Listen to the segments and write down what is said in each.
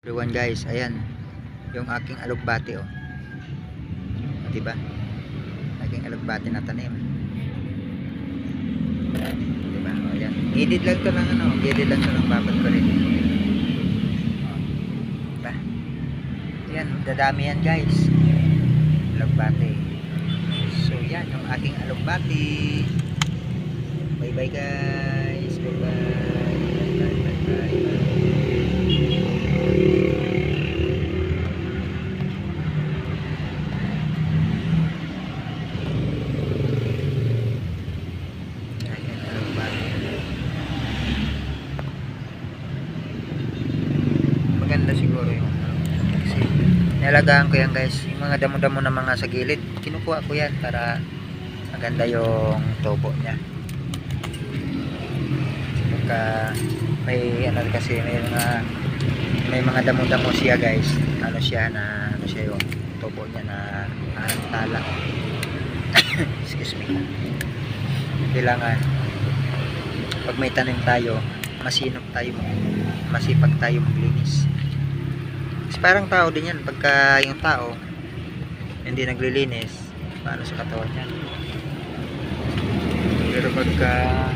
Everyone guys, ayan yung aking alugbati oh. Diba? Aking alugbati na tanim. Diba? O, ayan. Gilid lang to ng ano, gilid lang to ng babat ko rin. O, diba? Ayan, dadami yan guys. Alugbati. So yan yung aking alugbati. Bye bye guys. Bye bye. Bye bye bye bye. Maganda siguro yung kasi nialagaan ko yan guys, yung mga damo-damo na mga sa gilid kinukuha ko yan para maganda yung tubo niya. Pagka may ano kasi may mga damo-damo siya guys, ano siya yung tubo niya na tala. Excuse me. Kailangan pag may tanim tayo masipag tayo maglinis. Kasi parang tao din yan, pagka yung tao hindi naglilinis, paano sa katawan niya. Pero pagka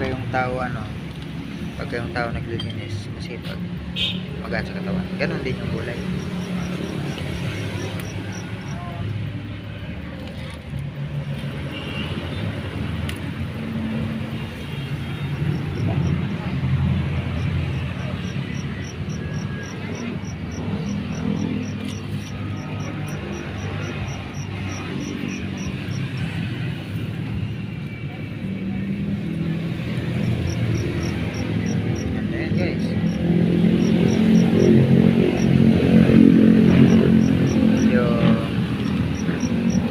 yung tao pagka yung tao naglilinis, masipag, magaan sa katawan. Ganon din yung gulay. Guys,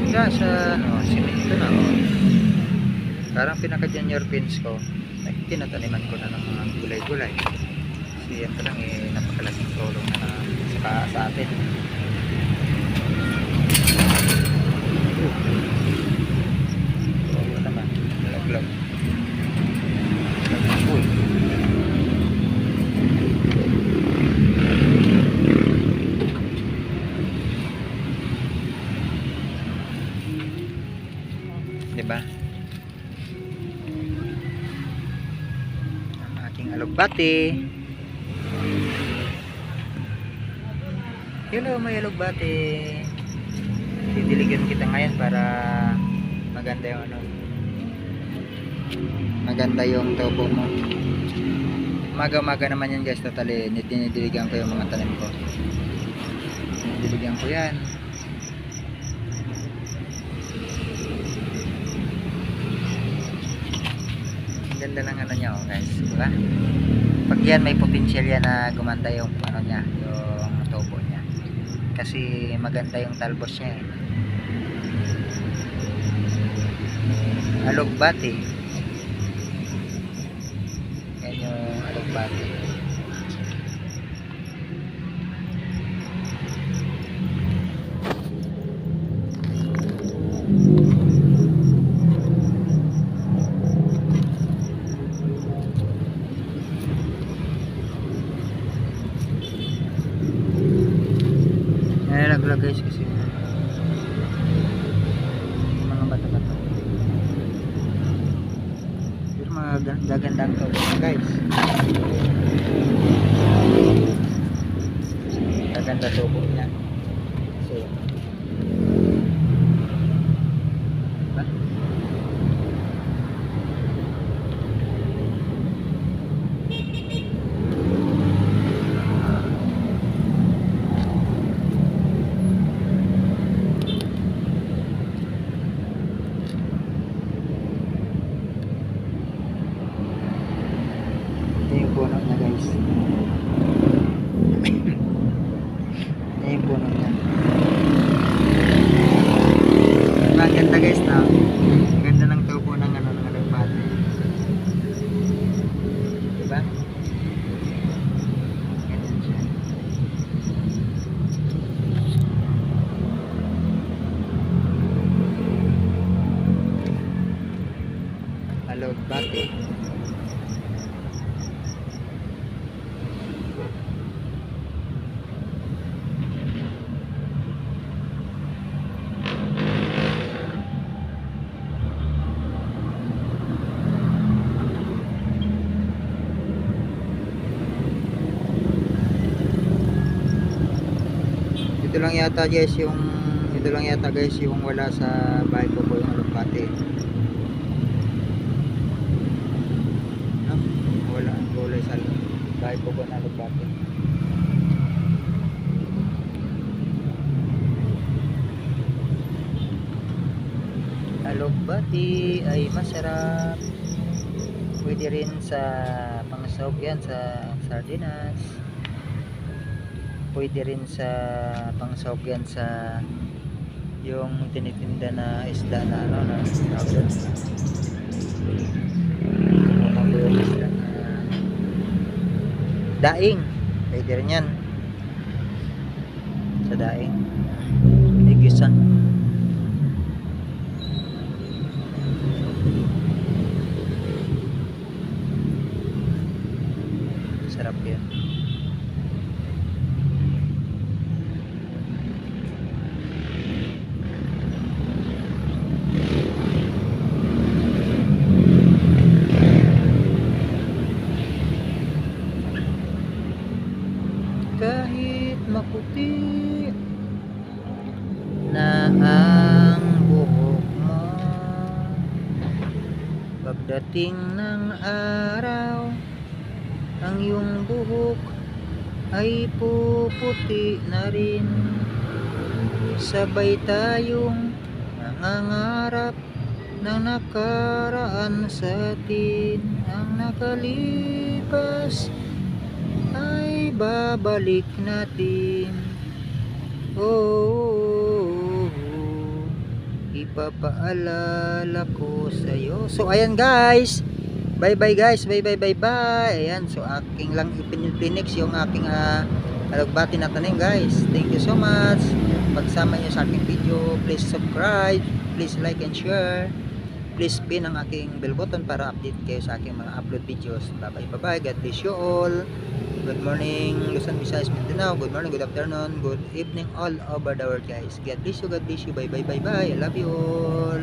yung sa simento na parang pinaka junior pins ko ay tinataniman ko na ng mga gulay-gulay kasi yan lang napakalaking tulong na sa atin. Ito naman laglag. Uy, diba? Ang aking alugbati. Hello, may alugbati. Didiligan kita ngayon para maganda yung maganda yung tubo mo. Maga-maga naman yan guys, totally dinidiligan ko yung mga tanim ko. Dinidiligan ko yan. Ganda ng niya guys, diba? Pag yan may potential yan na gumanda yung niya, yung tubo niya. Kasi maganda yung talbos niya alugbati. Yan yung alugbati. Naglag guys kasi yung mga bata-bata pero mga gagandang tubo guys, gaganda tubo niya so diba? Yung puno na guys. ito lang yata guys yung wala sa bahay ko po, yung alugbati. No? Wala ang gulay sa bahay ko po na alugbati. Alugbati ay masarap. Pwede rin sa pangsahog yan sa sardinas. Pwede rin sa pangsahog yan sa yung tinitinda na isda na ano na tawag doon. Yung isda na daing. Pwede rin yan sa daing. Igisa. Sarap yan. Kahit maputi na ang buhok mo, pagdating ng araw ang iyong buhok ay puputi na rin. Sabay tayong nangangarap ng nakaraan sa atin. Ang nakalipas ay babalik natin. Oh, ipapaalala ko sa'yo. So ayan guys, bye bye guys, bye bye bye bye. Ayan, so aking lang ipinix yung aking alugbati na tanim guys. Thank you so much. Pagsama nyo sa aking video, please subscribe, please like and share. Please pin ang aking bell button para update kayo sa aking mga upload videos. Bye bye bye bye. God bless you all. Good morning Luzon, Visayas, Mindanao. Good morning, good afternoon, good evening all over the world guys. God bless you, God bless you. Bye bye bye bye. I love you all.